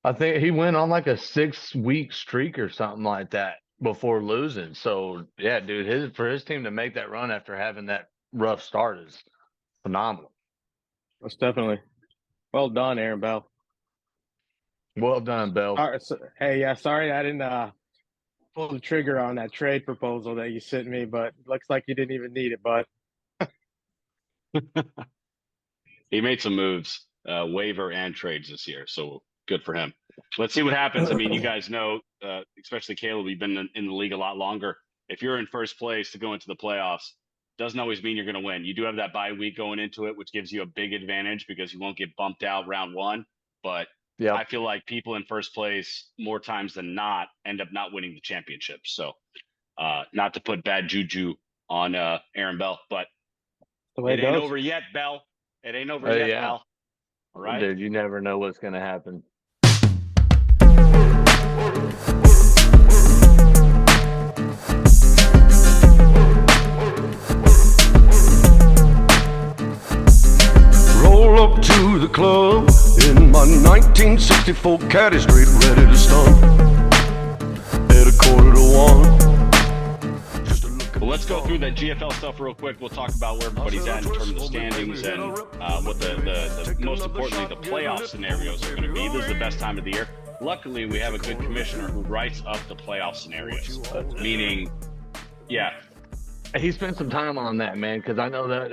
I think he went on like a 6 week streak or something like that before losing. So yeah, dude, for his team to make that run after having that rough start is phenomenal. Most definitely. Well done, Aaron Bell. Well done, Bell. Hey, yeah, sorry I didn't pull the trigger on that trade proposal that you sent me, but looks like you didn't even need it, bud. He made some moves, waiver and trades this year, so good for him. Let's see what happens. I mean, you guys know, especially Caleb, you've been in the league a lot longer. If you're in first place to go into the playoffs, doesn't always mean you're going to win. You do have that bye week going into it, which gives you a big advantage because you won't get bumped out round one. But I Yep. feel like people in first place more times than not end up not winning the championship. So, not to put bad juju on Aaron Bell, but The way it it ain't goes. over yet, Bell. It ain't over yet, Yeah, pal. All right. dude, you never know what's gonna happen. Roll up to the club in my 1964 caddy straight ready to stump. At a quarter to one. Just a look at Well, the let's go storm. through that GFL stuff real quick. We'll talk about where everybody's at in terms of the standings and what the most importantly, the playoff scenarios are going to be. This is the best time of the year. Luckily, we have a good commissioner who writes up the playoff scenarios, meaning, yeah, He spent some time on that, man, because I know that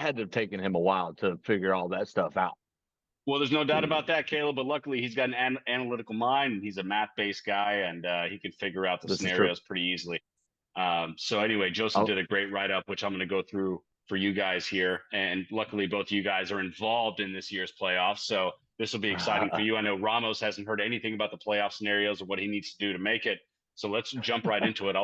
had to have taken him a while to figure all that stuff out. well, there's no doubt about that, Caleb. But luckily, he's got an analytical mind and he's a math-based guy, and he can figure out the This is true. scenarios pretty easily. So anyway, Joseph Oh, did a great write-up, which I'm going to go through for you guys here. And luckily, both of you guys are involved in this year's playoffs, so this will be exciting for you. I know Ramos hasn't heard anything about the playoff scenarios or what he needs to do to make it. So let's jump right into it.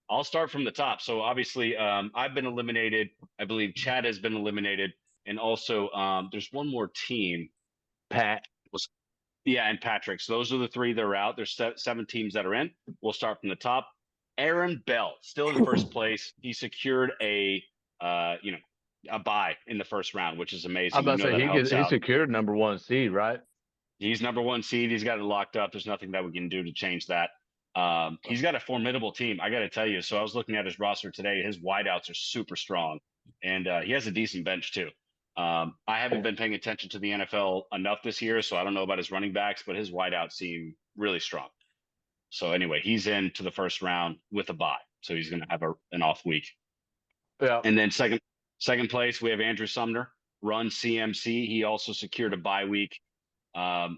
I'll start from the top. So obviously, I've been eliminated. I believe Chad has been eliminated, and also there's one more team. Pat. Yeah, and Patrick. So those are the three that are out. There's seven teams that are in. We'll start from the top. Aaron Bell, still in first place. He secured a bye in the first round, which is I'm amazing. about to say That helps he out. secured number one seed, right? He's number one seed. He's got it locked up. There's nothing that we can do to change that. He's got a formidable team. I got to tell you. So I was looking at his roster today. His wideouts are super strong, and he has a decent bench too. I haven't been paying attention to the NFL enough this year, so I don't know about his running backs, but his wideouts seem really strong. So anyway, he's into the first round with a bye, so he's going to have an off week. Yeah. And then second place, we have Andrew Sumner, run CMC. He also secured a bye week. Sorry,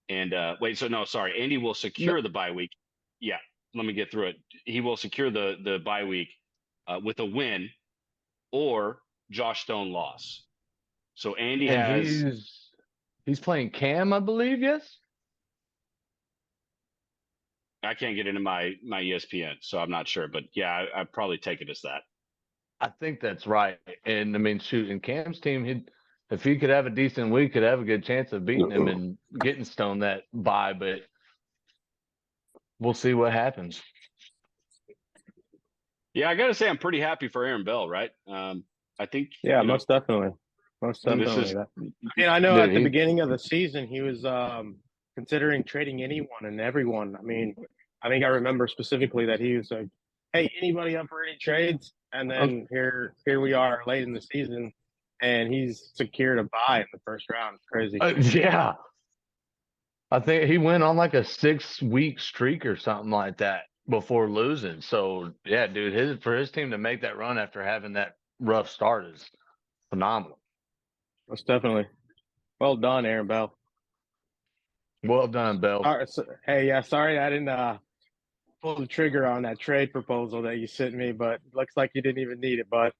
Andy will No, secure the bye week. Yeah, let me get through it. He will secure the bye week with a win or Josh Stone loss. So Andy and has. he's playing Cam, I believe. Yes. I can't get into my ESPN, so I'm not sure, but yeah, I probably take it as that. I think that's right. And I mean, shoot, in Cam's team, if he could have a decent week, could have a good chance of beating him and getting Stone that bye. But we'll see what happens. Yeah, I got to say I'm pretty happy for Aaron Bell, right? I think Yeah, most definitely. Most this definitely. is I know Dude, at the beginning of the season he was considering trading anyone and everyone. I think I remember specifically that he was like, "Hey, anybody up for any trades?" And then here we are late in the season, and he's secured a bye in the first round. It's crazy. yeah. I think he went on like a 6 week streak or something like that before losing. So yeah, dude, for his team to make that run after having that rough start is phenomenal. Most definitely. Well done, Aaron Bell. Well done, Bell. Hey, yeah, sorry I didn't pull the trigger on that trade proposal that you sent me, but looks like you didn't even need it, bud.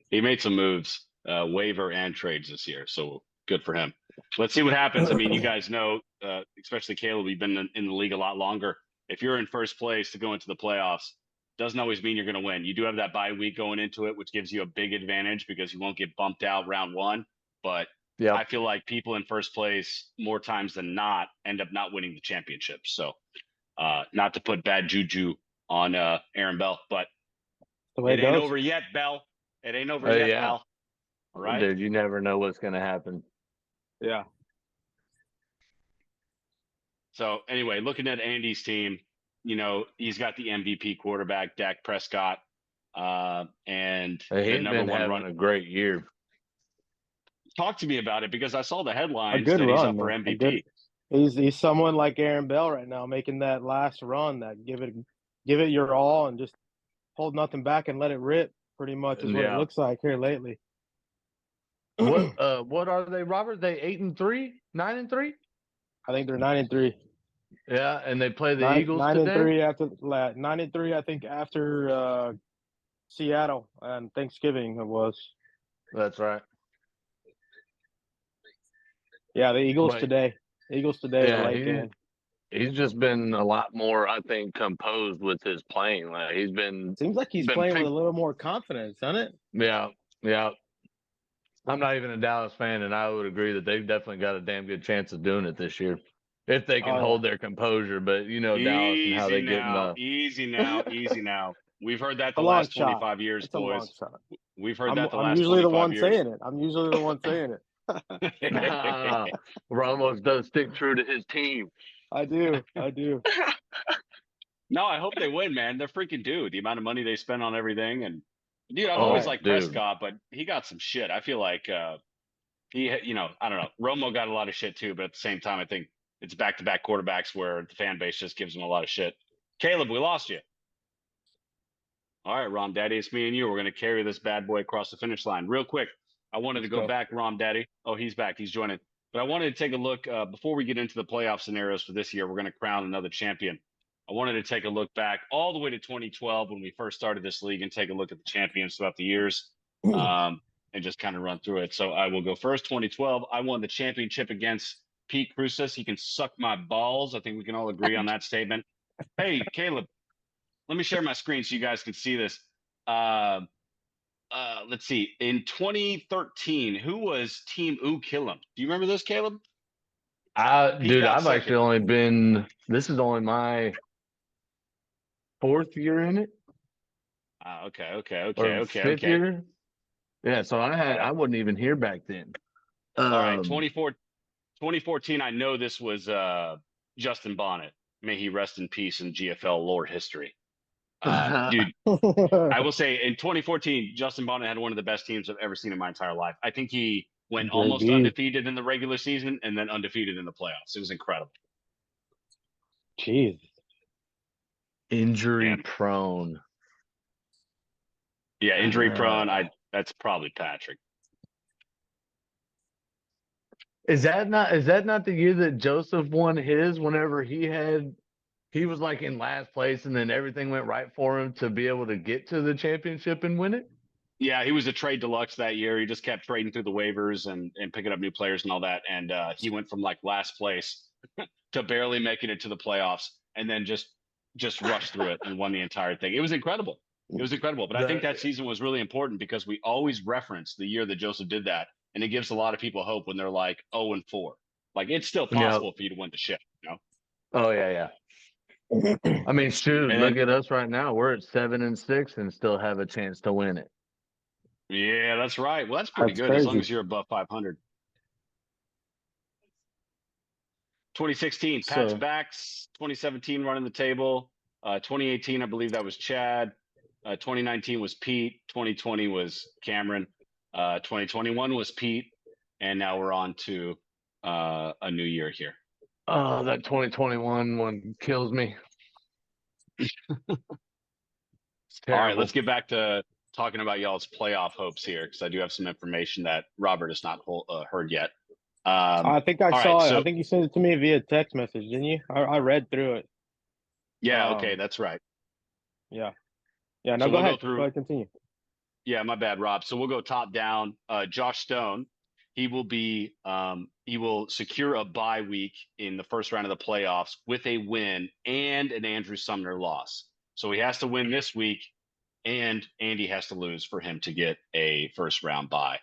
he made some moves, waiver and trades this year, so good for him. Let's see what happens. I mean, you guys know, especially Caleb, you've been in the league a lot longer. If you're in first place to go into the playoffs, doesn't always mean you're going to win. You do have that bye week going into it, which gives you a big advantage because you won't get bumped out round one. But I Yep. feel like people in first place more times than not end up not winning the championship. So, not to put bad juju on Aaron Bell, but The way it it ain't goes. over yet, Bell. It ain't over yet, Yeah. pal. All right. Dude, you never know what's going to happen. Yeah. So anyway, looking at Andy's team, he's got the MVP quarterback, Dak Prescott, and Hey, the he's number been one having run. a great year. Talk to me about it because I saw the A headlines good that he's run, up for man. MVP. He's someone like Aaron Bell right now, making that last run, that give it your all and just hold nothing back and let it rip. Pretty much is what it Yeah. looks like here lately. What are they, Robert? They 8-3, 9-3? I think they're 9-3. Yeah, and they play the Nine Eagles nine and today. 3 after 9-3. I think after Seattle and Thanksgiving it was. That's right. Yeah, the Eagles But, today. Eagles today, the yeah, late game. he's just been a lot more, I think, composed with his playing. Like he's been Seems like he's playing with a little more confidence, doesn't it? Yeah, yeah. I'm not even a Dallas fan, and I would agree that they've definitely got a damn good chance of doing it this year if they can hold their composure. But Dallas and how they get in the Easy now. We've heard that A the long last shot. 25 years, It's a long boys. shot. We've heard that the I'm last usually the 25 one years. saying it. I'm usually the one saying it. Ramos does stick true to his team. I do. No, I hope they win, man. They're freaking due. The amount of money they spend on everything, and dude, I've always liked dude. Prescott, but he got some shit. I feel like I don't know. Romo got a lot of shit too, but at the same time, I think it's back-to-back quarterbacks where the fan base just gives them a lot of shit. Caleb, we lost you. All right, Rom Daddy, it's me and you. We're going to carry this bad boy across the finish line. Real quick, I wanted to go back, Rom Daddy. Oh, he's back. He's joining. But I wanted to take a look before we get into the playoff scenarios for this year. We're going to crown another champion. I wanted to take a look back all the way to 2012 when we first started this league and take a look at the champions throughout the years and just kind of run through it. So I will go first. 2012, I won the championship against Pete Cruces. He can suck my balls. I think we can all agree on that statement. Hey, Caleb, let me share my screen so you guys can see this. Let's see. In 2013, who was Team Ooh Kill 'em? Do you remember this, Caleb? Dude, I've actually only been. This is only my 4th year in it. Okay. Fifth year. Yeah, so I wasn't even here back then. All right, 2014. I know this was Justin Bonnet. May he rest in peace in GFL lore history. Dude, I will say in 2014, Justin Bonnet had one of the best teams I've ever seen in my entire life. I think he went almost undefeated in the regular season and then undefeated in the playoffs. It was incredible. Jeez. Injury prone. Yeah, injury prone. That's probably Patrick. Is that not the year that Joseph won his whenever he was like in last place and then everything went right for him to be able to get to the championship and win it? Yeah, he was a trade deluxe that year. He just kept trading through the waivers and picking up new players and all that. And he went from like last place to barely making it to the playoffs and then just rushed through it and won the entire thing. It was incredible. But I think that season was really important because we always reference the year that Joseph did that. And it gives a lot of people hope when they're like 0-4. Like it's still possible for you to win the ship, Oh, yeah. I mean, shoot, look at us right now. We're at 7-6 and still have a chance to win it. Yeah, that's right. Well, that's pretty good crazy. as long as you're above 500. 2016, Pat's backs. 2017, running the table. 2018, I believe that was Chad. 2019 was Pete. 2020 was Cameron. 2021 was Pete. And now we're on to a new year here. Oh, that 2021 one kills me. All right, let's get back to talking about y'all's playoff hopes here because I do have some information that Robert has not heard yet. I think I saw it. I think you sent it to me via text message, didn't you? I read through it. Yeah, okay, that's right. Yeah. No, so go ahead. Go ahead, continue. Yeah, my bad, Rob. So we'll go top down. Josh Stone, he will secure a bye week in the first round of the playoffs with a win and an Andrew Sumner loss. So he has to win this week, and Andy has to lose for him to get a first round bye.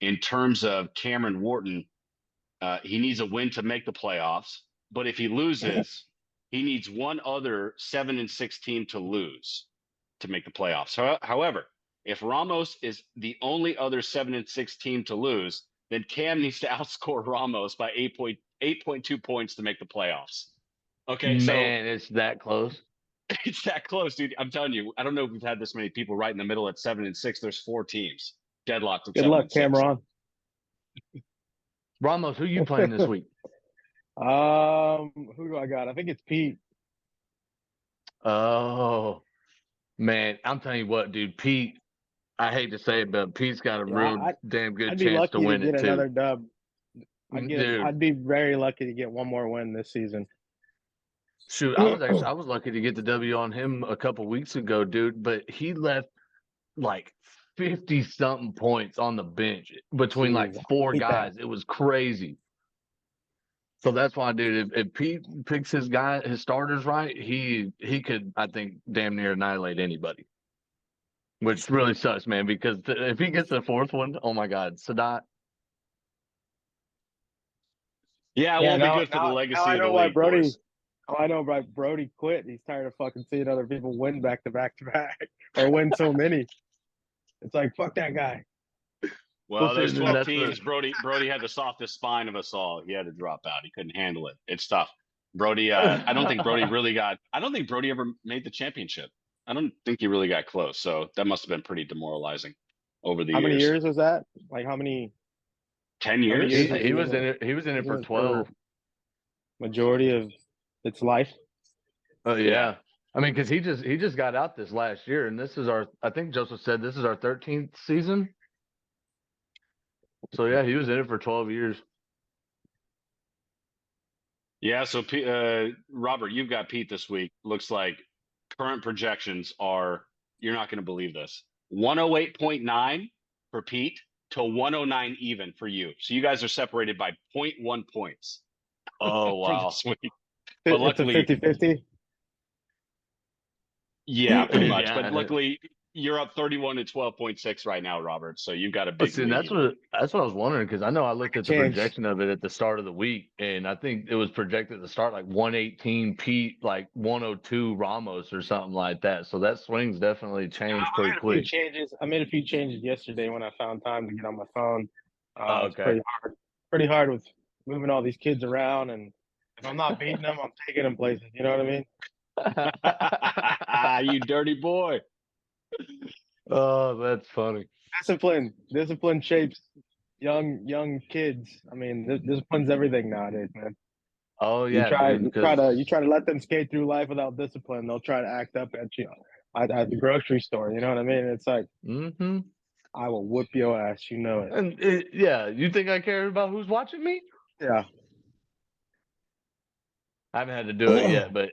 In terms of Cameron Wharton, he needs a win to make the playoffs. But if he loses, he needs one other 7-6 team to lose to make the playoffs. However, if Ramos is the only other 7-6 team to lose, then Cam needs to outscore Ramos by 8.2 points to make the playoffs. Okay, so Man, it's that close. it's that close, dude. I'm telling you, I don't know if we've had this many people right in the middle at 7-6. There's 4 teams deadlocked at Good 7 luck, and 6. Cameron. Ramos, who you playing this week? Who do I got? I think it's Pete. Oh, man. I'm telling you what, dude. Pete, I hate to say it, but Pete's got a Yeah, real damn good I'd be chance to lucky to win get it, another too. dub. Dude, I'd be very lucky to get one more win this season. shoot, I was lucky to get the W on him a couple weeks ago, dude, but he left like 50 something points on the bench between like Jeez, I 4 hate that. guys. It was crazy. So that's why, dude, if Pete picks his starters right, he could, I think, damn near annihilate anybody. Which really sucks, man, because if he gets the 4th one, oh my God, Sadat. Yeah, it Yeah, won't be good for the now legacy I of the know why league, boys. I know why Brody quit. He's tired of fucking seeing other people win back to back to back or win so many. It's like, fuck that guy. Well, there's see, 12 that's teams. Brody had the softest spine of us all. He had to drop out. He couldn't handle it. It's tough. Brody, I don't think Brody ever made the championship. I don't think he really got close. So that must have been pretty demoralizing over the How years. many years was that? Like how many 10 How many years? years? He was in it. He was in it for 12. majority of its life? Oh Yeah. yeah. I mean, because he just got out this last year, and this is I think Joseph said this is our 13th season. So yeah, he was in it for 12 years. Yeah, so Robert, you've got Pete this week. Looks like current projections are, you're not going to believe this, 108.9 for Pete to 109 even for you. So you guys are separated by 0.1 points. Oh for wow. this week. But It's luckily, a 50-50. yeah, pretty much. Yeah. But luckily, you're up 31 to 12.6 right now, Robert. So you've got a big See, lead. that's what I was wondering, because I know I looked at the Change. projection of it at the start of the week, and I think it was projected to start like 118 Pete, like 102 Ramos or something like that. So that swing's definitely changed I pretty made a few quick. changes. I made a few changes yesterday when I found time to get on my phone. It's Okay. pretty hard with moving all these kids around, and if I'm not beating them, I'm taking them places. You know what I mean? You dirty boy. Oh, that's funny. Discipline shapes young kids. I mean, discipline's everything nowadays, man. Oh yeah, dude. You try to let them skate through life without discipline. They'll try to act up at you at the grocery store. You know what I mean? It's like, Mm-hmm. I will whoop your ass. You know it. And yeah, you think I care about who's watching me? Yeah. I haven't had to do it yet, but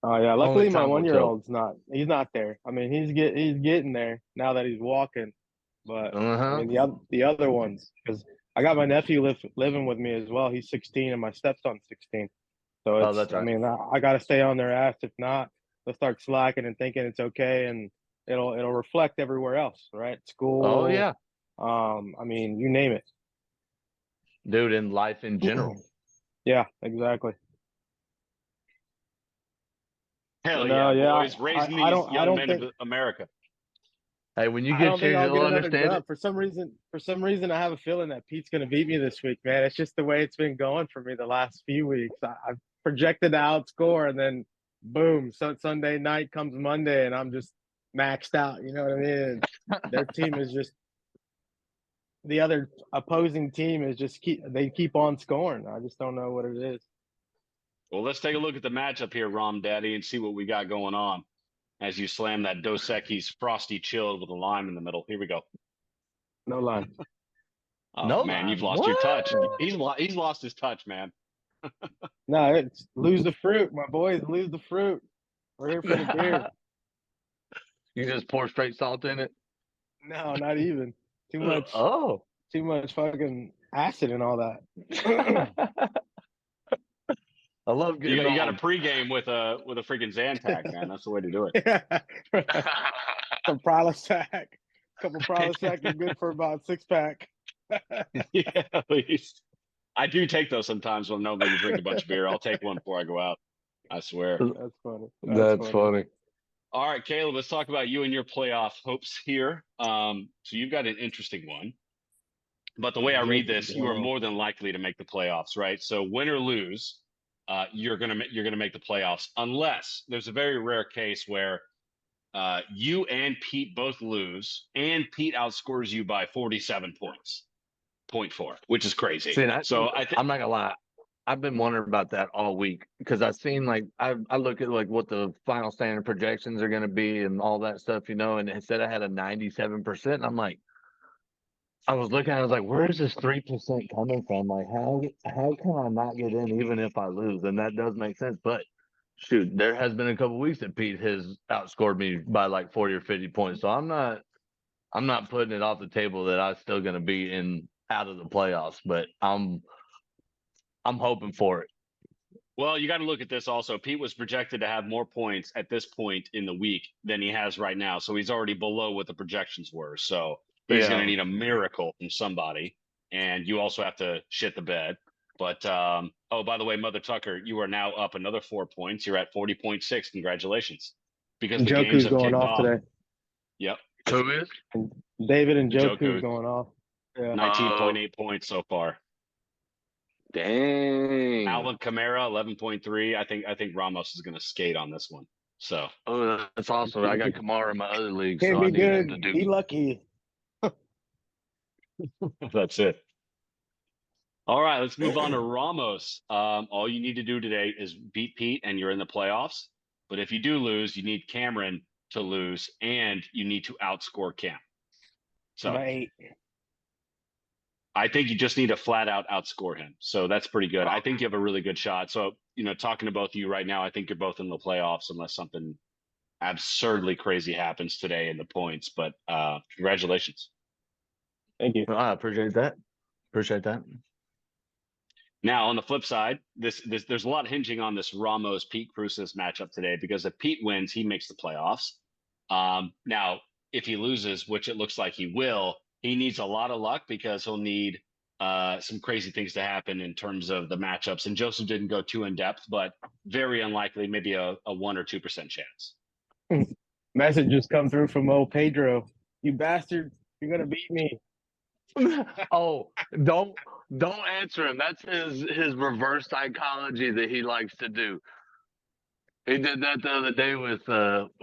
Oh yeah. Luckily, only my time will 1-year-old's not. He's not there. I mean, he's getting there now that he's walking. But tell. I mean, the other ones, because I got my nephew living with me as well. He's 16 and my stepson's 16. So Oh, it's, that's right. I mean, I got to stay on their ass. If not, they'll start slacking and thinking it's okay, and it'll reflect everywhere else, right? School. Oh yeah, I mean, you name it. dude. In life in general. Yeah, exactly. Hell No, yeah, yeah, boys. Raising I these don't young men think of America. Hey, when you I get don't think changed, I'll you'll get another understand dub. it. For some reason, I have a feeling that Pete's gonna beat me this week, man. It's just the way it's been going for me the last few weeks. I've projected to outscore, and then boom, so Sunday night comes Monday, and I'm just maxed out. You know what I mean? Their team is just the other opposing team is just keep on scoring. I just don't know what it is. Well, let's take a look at the matchup here, Rom Daddy, and see what we got going on as you slam that Dos Equis Frosty Chilled with a lime in the middle. Here we go. No line. Oh, No man, line. you've lost your touch. He's lost his touch, man. No, it's lose the fruit, my boys. Lose the fruit. We're here for the beer. You just pour straight salt in it. No, not even. Too much. Oh. Too much fucking acid and all that. I love getting You got all- a pregame with a freaking Zantac, man. That's the way to do it. Some Prilosec. Couple Prilosec, you're good for about 6-pack. Yeah, at least. I do take those sometimes when I'm going to drink a bunch of beer. I'll take one before I go out. I swear. That's funny. That's funny. All right, Caleb, let's talk about you and your playoff hopes here. So you've got an interesting one. But the way I read this, you are more than likely to make the playoffs, right? So win or lose, you're gonna make the playoffs, unless there's a very rare case where you and Pete both lose, and Pete outscores you by 47 points, 0.4, which is crazy. See, so I'm not gonna lie. I've been wondering about that all week because I've seen like I look at like what the final standard projections are going to be and all that stuff, and it said I had a 97%. And I'm like, I was looking, I was like, where is this 3% coming from? Like, how can I not get in even if I lose? And that does make sense. But shoot, there has been a couple weeks that Pete has outscored me by like 40 or 50 points. So I'm not putting it off the table that I'm still going to be out of the playoffs, but I'm hoping for it. Well, you got to look at this also. Pete was projected to have more points at this point in the week than he has right now. So he's already below what the projections were. So he's going to need a miracle from somebody. And you also have to shit the bed. But, oh, by the way, Mother Tucker, you are now up another 4 points. You're at 40.6. Congratulations. Because the games have going kicked off today. Yep. Who is? David and Joku's going off. Yeah. 19.8 points so far. Dang. Alvin Kamara, 11.3. I think Ramos is going to skate on this one. So. Oh, that's awesome. I got Kamara in my other league, Can't so be I need good. him to do. Be lucky. That's it. All right, let's move on to Ramos. All you need to do today is beat Pete, and you're in the playoffs. But if you do lose, you need Cameron to lose, and you need to outscore Cam. So right. I think you just need to flat out outscore him. So that's pretty good. I think you have a really good shot. So, talking to both of you right now, I think you're both in the playoffs unless something absurdly crazy happens today in the points. But congratulations. Thank you. Well, I appreciate that. Now, on the flip side, there's a lot hinging on this Ramos Pete Cruces matchup today, because if Pete wins, he makes the playoffs. Now, if he loses, which it looks like he will, he needs a lot of luck because he'll need some crazy things to happen in terms of the matchups. And Joseph didn't go too in depth, but very unlikely, maybe a 1 or 2% chance. Message just come through from old Pedro. You bastard, you're gonna beat me. Oh, don't answer him. That's his reverse psychology that he likes to do. He did that the other day with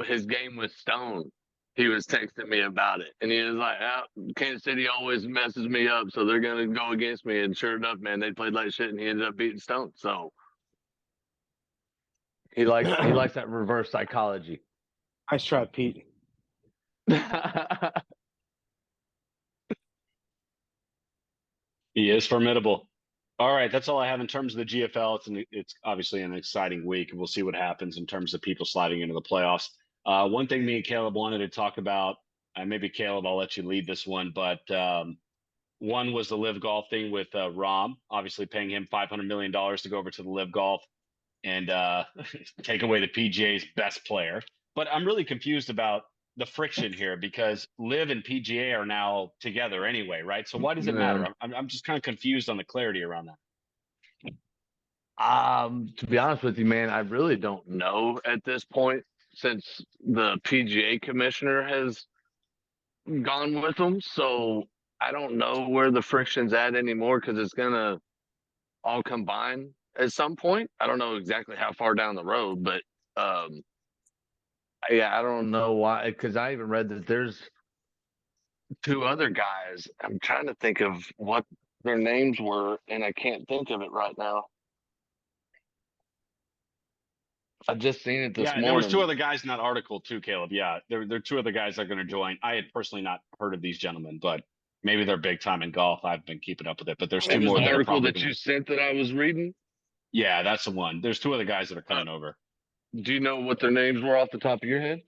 his game with Stone. He was texting me about it, and he was like, Kansas City always messes me up, so they're going to go against me. And sure enough, man, they played like shit, and he ended up beating Stone. So he likes that reverse psychology. Nice try, Pete. He is formidable. All right, that's all I have in terms of the GFL. It's obviously an exciting week, and we'll see what happens in terms of people sliding into the playoffs. One thing me and Caleb wanted to talk about, and maybe Caleb, I'll let you lead this one, but one was the LIV Golf thing with Rahm, obviously paying him $500 million to go over to the LIV Golf and take away the PGA's best player. But I'm really confused about the friction here, because LIV and PGA are now together anyway, right? So why does it matter? I'm just kind of confused on the clarity around that. To be honest with you, man, I really don't know at this point, since the PGA commissioner has gone with them. So I don't know where the friction's at anymore, because it's gonna all combine at some point. I don't know exactly how far down the road, but yeah, I don't know why, because I even read that there's 2 other guys. I'm trying to think of what their names were, and I can't think of it right now. I just seen it this morning. There was 2 other guys in that article too, Caleb. Yeah, there are 2 other guys that are going to join. I had personally not heard of these gentlemen, but maybe they're big time in golf. I've been keeping up with it, but there's 2 more. The article that you sent that I was reading? Yeah, that's the one. There's 2 other guys that are coming over. Do you know what their names were off the top of your head?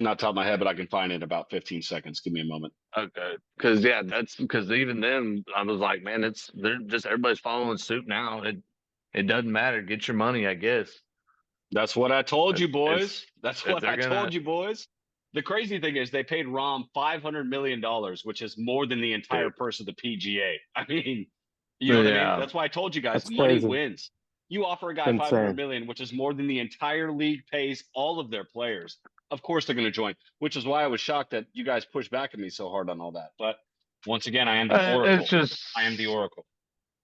Not top of my head, but I can find it in about 15 seconds. Give me a moment. Okay. Because even then I was like, man, they're just, everybody's following suit now. It doesn't matter. Get your money, I guess. That's what I told you, boys. That's what I told you, boys. The crazy thing is they paid Rahm $500 million, which is more than the entire purse of the PGA. I mean, you know what I mean? That's why I told you guys, money wins. You offer a guy $500 million, which is more than the entire league pays all of their players. Of course they're going to join, which is why I was shocked that you guys pushed back at me so hard on all that. But Once again, I am the oracle. I am the oracle.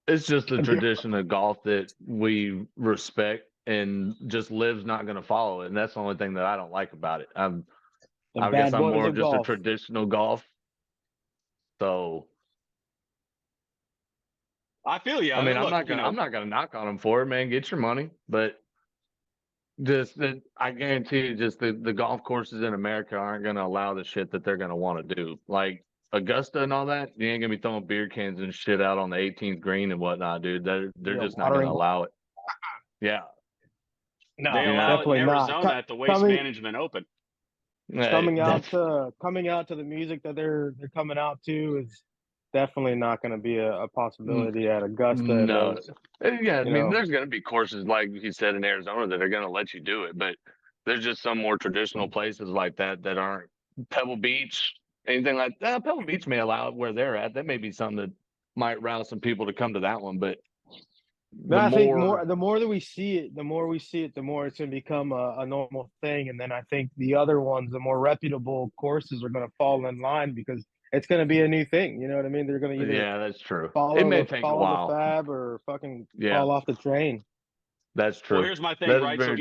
It's just a tradition of golf that we respect, and just LIV's not going to follow it, and that's the only thing that I don't like about it. I guess I'm more of just a traditional golf. So I feel you. I mean, I'm not gonna knock on them for it, man. Get your money, but I guarantee you, just the golf courses in America aren't gonna allow the shit that they're gonna want to do, like Augusta and all that. You ain't gonna be throwing beer cans and shit out on the 18th green and whatnot, dude. They're just not gonna allow it. Yeah. No, they allow it in Arizona not. at the Waste Management Open. Coming out to the music that they're coming out to is definitely not going to be a possibility at Augusta. No. Yeah, I mean, there's going to be courses, like you said, in Arizona that are going to let you do it, but there's just some more traditional places like that that aren't. Pebble Beach, anything like that. Pebble Beach may allow it where they're at. That may be something that might rouse some people to come to that one, but I think the more that we see it, the more it's going to become a normal thing. And then I think the other ones, the more reputable courses, are going to fall in line because it's going to be a new thing. You know what I mean? They're going to either that's true. Follow it may take a while. The fab or fucking fall off the train. That's true. Well, here's my thing, right? So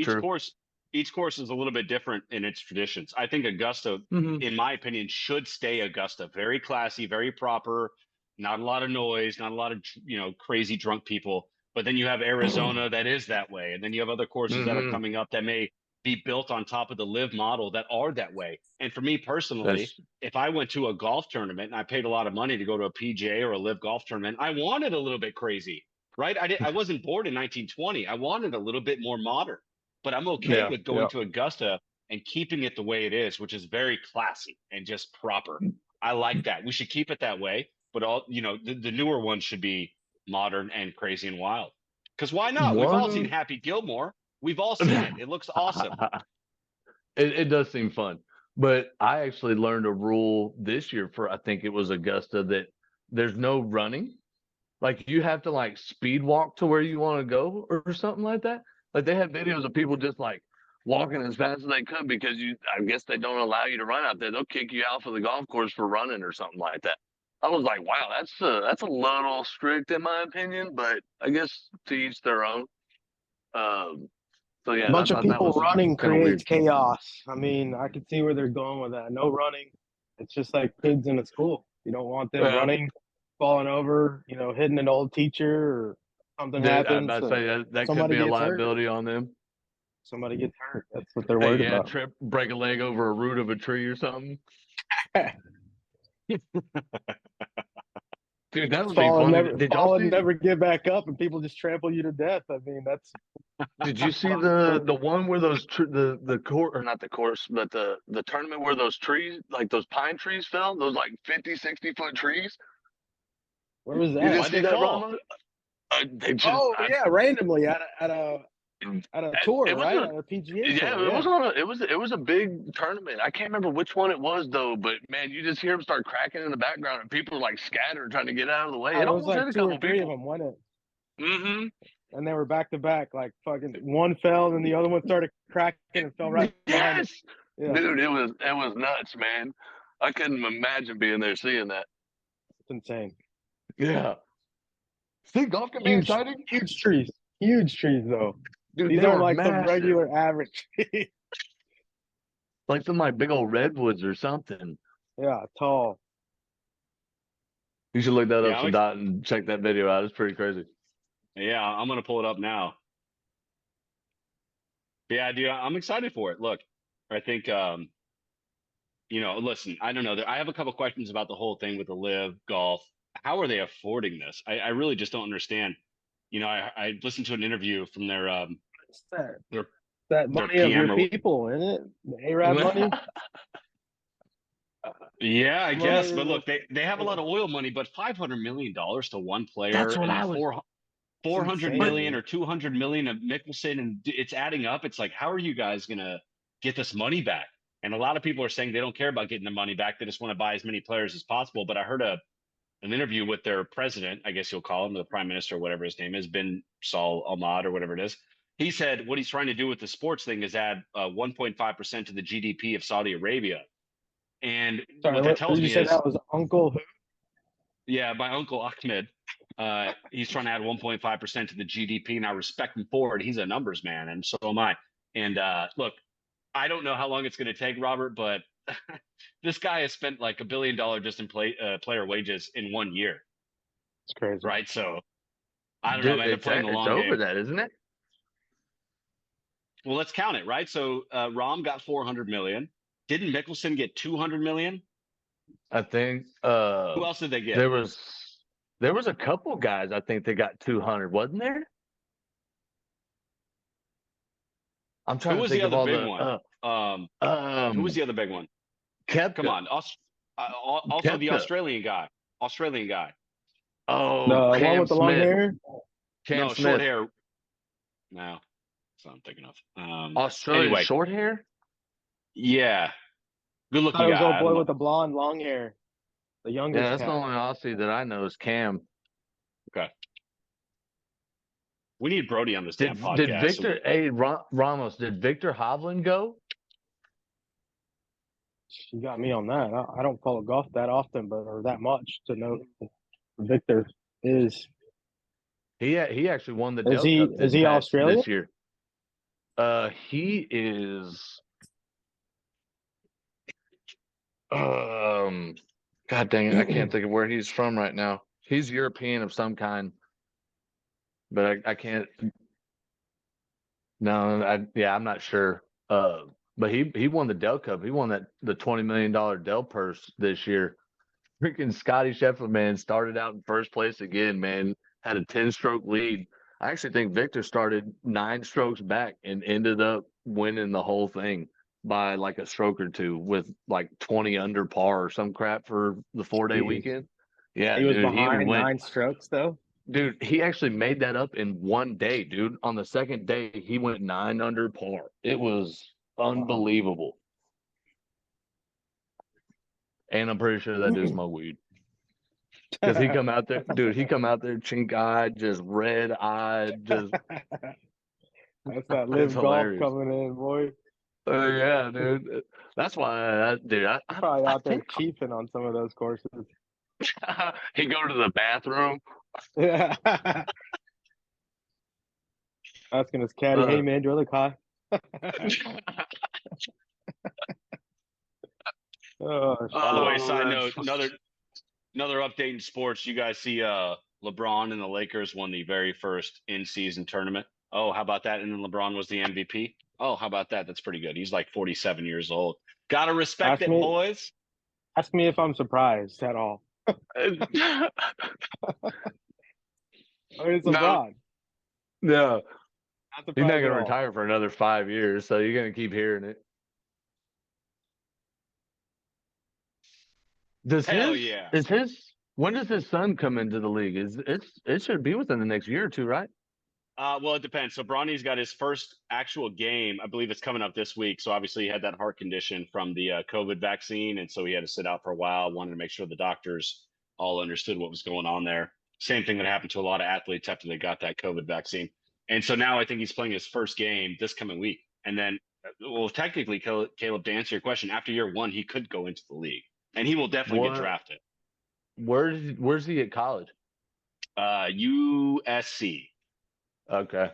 each course is a little bit different in its traditions. I think Augusta, in my opinion, should stay Augusta. Very classy, very proper. Not a lot of noise, not a lot of crazy drunk people. But then you have Arizona that is that way. And then you have other courses that are coming up that may be built on top of the LIV model that are that way. And for me personally, if I went to a golf tournament and I paid a lot of money to go to a PGA or a LIV golf tournament, I wanted a little bit crazy, right? I wasn't born in 1920. I wanted a little bit more modern, but I'm okay with going to Augusta and keeping it the way it is, which is very classy and just proper. I like that. We should keep it that way. But the newer ones should be modern and crazy and wild. Because why not? We've all seen Happy Gilmore. We've all seen it. It looks awesome. It does seem fun. But I actually learned a rule this year for, I think it was Augusta, that there's no running. Like, you have to like speed walk to where you want to go or something like that. Like, they have videos of people just like walking as fast as they could because I guess they don't allow you to run out there. They'll kick you out for the golf course for running or something like that. I was like, wow, that's a little strict in my opinion, but I guess to each their own. So yeah, a bunch of people running creates chaos. I mean, I can see where they're going with that. No running. It's just like kids in a school. You don't want them running, falling over, hitting an old teacher or something happens. I'd say that could be a liability on them. Somebody gets hurt. That's what they're worried about. Break a leg over a root of a tree or something. Dude, that would be funny. Fall and never get back up, and people just trample you to death. I mean, that's. Did you see the one where those the court, or not the course, but the tournament where those trees, like those pine trees, fell? Those like 50, 60-foot trees. Where was that? You didn't see that, Ron? Randomly at a tour, right? At a PGA tour. It was a big tournament. I can't remember which one it was though, but man, you just hear them start cracking in the background, and people are like scattered trying to get out of the way. It was like 2 or 3 of them, wasn't it? And they were back to back, like fucking one fell, and the other one started cracking and fell right. Yes, dude, it was nuts, man. I couldn't imagine being there seeing that. It's insane. Yeah. See, golf can be exciting. Huge trees though. Dude, these aren't like some regular average trees. Like some like big old redwoods or something. Yeah, tall. You should look that up, Sadat, and check that video out. It's pretty crazy. Yeah, I'm gonna pull it up now. Yeah, dude, I'm excited for it. Look, I think listen, I don't know. I have a couple questions about the whole thing with the LIV golf. How are they affording this? I really just don't understand. I listened to an interview from their that money of your people, isn't it? The Arab money. Yeah, I guess. But look, they have a lot of oil money, but $500 million to one player. That's what I was. 400 million or 200 million of Mickelson, and it's adding up. It's like, how are you guys gonna get this money back? And a lot of people are saying they don't care about getting the money back. They just want to buy as many players as possible. But I heard an interview with their president, I guess you'll call him, the prime minister, or whatever his name is, bin Saul Ahmad or whatever it is. He said what he's trying to do with the sports thing is add 1.5% to the GDP of Saudi Arabia. And what that tells me is that was Uncle who? Yeah, my uncle Ahmed. He's trying to add 1.5% to the GDP, and I respect him for it. He's a numbers man, and so am I. And look, I don't know how long it's going to take, Robert, but this guy has spent like $1 billion just in player wages in 1 year, It's crazy. right? So I don't know, Dude, man. They're playing the it's long over game. that, isn't it? Well, let's count it, right? So Rom got 400 million. Didn't Mickelson get 200 million? I think Who else did they get? there was a couple guys I think they got 200, wasn't there? I'm trying Who to was think the of other all big the one? Who was the other big one? Kepka. Come on. Also the Kepka. Australian guy. Australian guy. Oh, The one Cam with the long Smith. hair? Cam No, Smith. short hair. No, that's what I'm thinking of. Australian Anyway, short hair? yeah. Good I looking thought it was guy. old I boy don't know. with the blonde long hair. The youngest Yeah, that's the cat. only Aussie that I know is Cam. Okay. We need Brody on this damn Did podcast. Victor Ramos, did Victor Hovland go? You got me on that. I don't follow golf that often, or that much to know who Victor is. He actually won the Is Dell Cup he Australian? this year. He is God dang it, I can't think of where he's from right now. He's European of some kind. But I can't. No, I'm not sure. But he won the Dell Cup. He won the $20 million Dell purse this year. Freaking Scotty Scheffler, man, started out in first place again, man. Had a 10-stroke lead. I actually think Victor started 9 strokes back and ended up winning the whole thing by like a stroke or two with like 20 under par or some crap for the 4-day Jeez. weekend. Yeah, He was dude, he even behind went. 9 strokes, though. Dude, he actually made that up in 1 day, dude. On the second day, he went 9 under par. It was unbelievable. And I'm pretty sure that dude smoked weed. Because he come out there, dude, chink-eyed, just red-eyed, just. That's that It's live golf hilarious. coming in, boy. Yeah, dude. That's why, dude, I Probably out there think chiefing on some of those courses. he go to the bathroom. Asking his caddy, hey, man, do you look high? Oh, By the way, Oh, side that's- note, another update in sports. You guys see LeBron and the Lakers won the very first in-season tournament. Oh, how about that? And then LeBron was the MVP. Oh, how about that? That's pretty good. He's like 47 years old. Gotta respect it, boys. Ask me if I'm surprised at all. I mean, it's LeBron. No. Not He's not going surprised to at all. retire for another 5 years, so you're going to keep hearing it. When does his son come into the league? It should be within the next year or two, right? Well, it depends. So Bronny's got his first actual game. I believe it's coming up this week. So obviously he had that heart condition from the COVID vaccine, and so he had to sit out for a while. Wanted to make sure the doctors all understood what was going on there. Same thing that happened to a lot of athletes after they got that COVID vaccine. And so now I think he's playing his first game this coming week. And then, well, technically, Caleb, to answer your question, after year 1, he could go into the league, and he will definitely get drafted. Where's he at college? USC. Okay.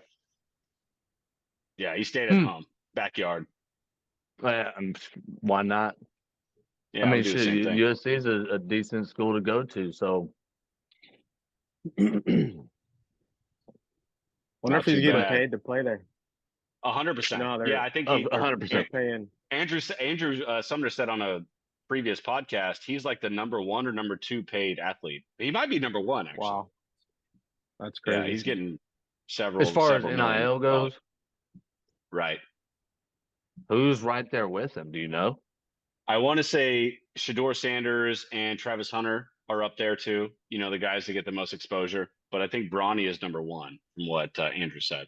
Yeah, he stayed at home, backyard. Why not? Yeah, I mean, do the same thing. USC is a decent school to go to, so. Wonder if he's getting paid to play there. 100%. Yeah, I think 100%. Paying. Andrew Sumner said on a previous podcast, he's like the number 1 or number 2 paid athlete. He might be number 1, actually. Wow, that's crazy. Yeah, he's getting several. As far as million. NIL goes, right? Who's right there with him? Do you know? I want to say Shedeur Sanders and Travis Hunter are up there too. You know, the guys that get the most exposure. But I think Bronny is number 1, from what Andrew said.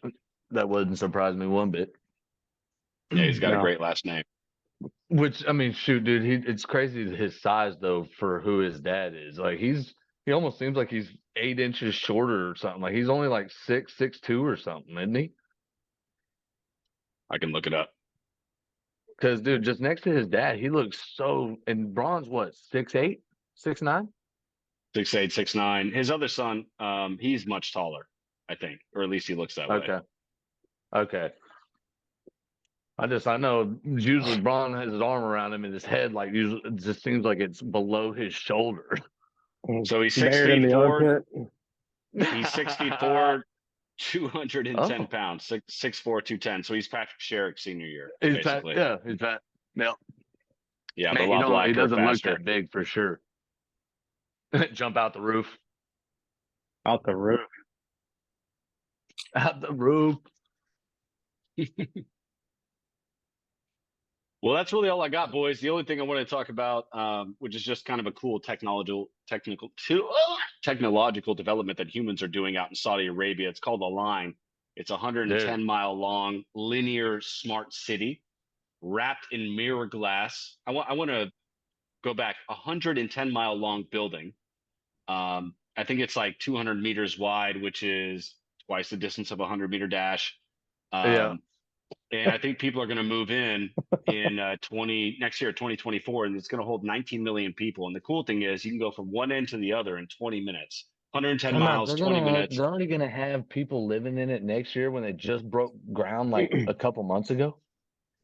That wouldn't surprise me one bit. Yeah, he's got a great last name. Which, I mean, shoot, dude, it's crazy his size though for who his dad is. Like he almost seems like he's 8 inches shorter or something. Like he's only like 6'2" or something, isn't he? I can look it up. Because, dude, just next to his dad, he looks so. And Braun's what, 6'8", 6'9"? 6'8", 6'9". His other son, he's much taller, I think, or at least he looks that way. Okay. Okay. I know usually Braun has his arm around him and his head like usually it just seems like it's below his shoulder. So he's Buried in 6 feet the 4. armpit. He's 6 feet 4, 210 Oh. pounds, 6'4", 210. So he's Patrick Sherrick senior year, He's fat. basically. Yeah, he's fat. Yep. Yeah, but a Man, lot he blacker, doesn't look faster. that big for sure. Jump out the roof. Out the roof. Out the roof. Well, that's really all I got, boys. The only thing I want to talk about, which is just kind of a cool technological development that humans are doing out in Saudi Arabia. It's called the Line. It's a 110-mile long linear smart city wrapped in mirror glass. I want to go back. 110-mile long building. I think it's like 200 meters wide, which is twice the distance of a 100-meter dash. Yeah. And I think people are going to move in next year, 2024, and it's going to hold 19 million people. And the cool thing is you can go from one end to the other in 20 minutes. 110 miles, 20 minutes. They're already gonna have people living in it next year when they just broke ground like a couple months ago.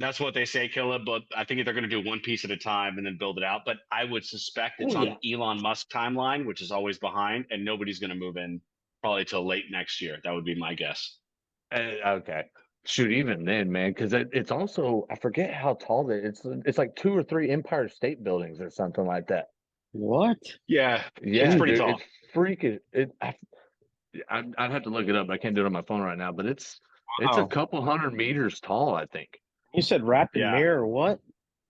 That's what they say, Caleb, but I think they're going to do one piece at a time and then build it out. But I would suspect it's on Elon Musk timeline, which is always behind, and nobody's going to move in probably till late next year. That would be my guess. Okay. Shoot, even then, man, because it's also I forget how tall it's like 2 or 3 Empire State Buildings or something like that. What? Yeah, Yeah, it's pretty dude, tall. it's freaking. I'd have to look it up. I can't do it on my phone right now, but it's a couple hundred meters tall. I think. You said wrapped in mirror. What?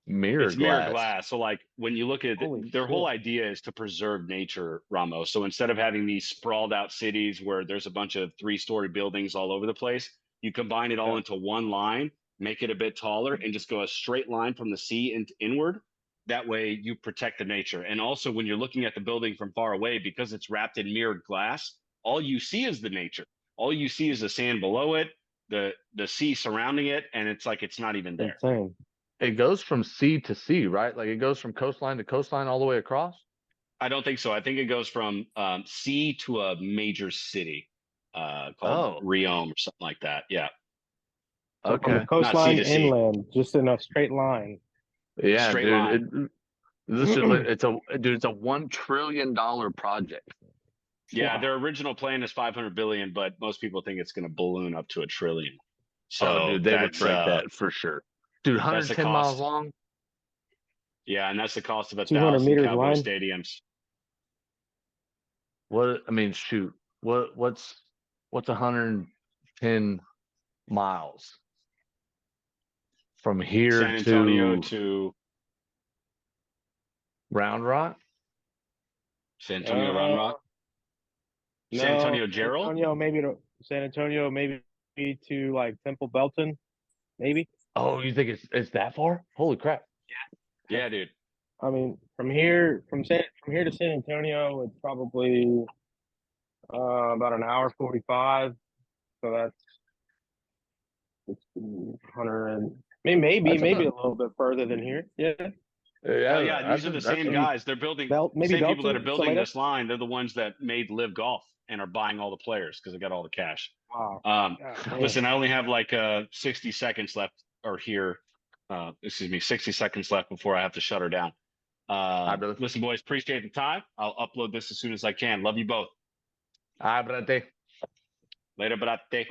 Mirror It's glass. mirror glass. So like when you look at it, their whole idea is to preserve nature, Ramos. So instead of having these sprawled out cities where there's a bunch of 3-story buildings all over the place, you combine it all into one line, make it a bit taller, and just go a straight line from the sea and inward. That way you protect the nature. And also when you're looking at the building from far away, because it's wrapped in mirrored glass, all you see is the nature. All you see is the sand below it, the sea surrounding it, and it's like it's not even there. Insane. It goes from sea to sea, right? Like it goes from coastline to coastline all the way across? I don't think so. I think it goes from sea to a major city called Riom or something like that. Yeah. So from the coastline inland, just in a straight line. Yeah, straight dude. line. It's a $1 trillion project. Yeah, their original plan is 500 billion, but most people think it's going to balloon up to $1 trillion. So dude, they would break that for sure. Dude, 110 miles long. Yeah, and that's the cost of 200 meters Cowboy wide stadiums. Shoot. What's 110 miles from here San Antonio to Round Rock? San Antonio Round Rock? San Antonio Gerald? San Antonio maybe to like Temple Belton, maybe. Oh, you think it's that far? Holy crap. Yeah, dude. I mean, from here to San Antonio, it's probably about an hour 45. So that's 100. Maybe a little bit further than here. Yeah. Yeah, these are the same guys. They're building same people that are building this line. They're the ones that made LIV Golf and are buying all the players because they got all the cash. Wow. Listen, I only have like 60 seconds left, or 60 seconds left before I have to shut her down. Listen, boys, appreciate the time. I'll upload this as soon as I can. Love you both. Brate. Later, brate.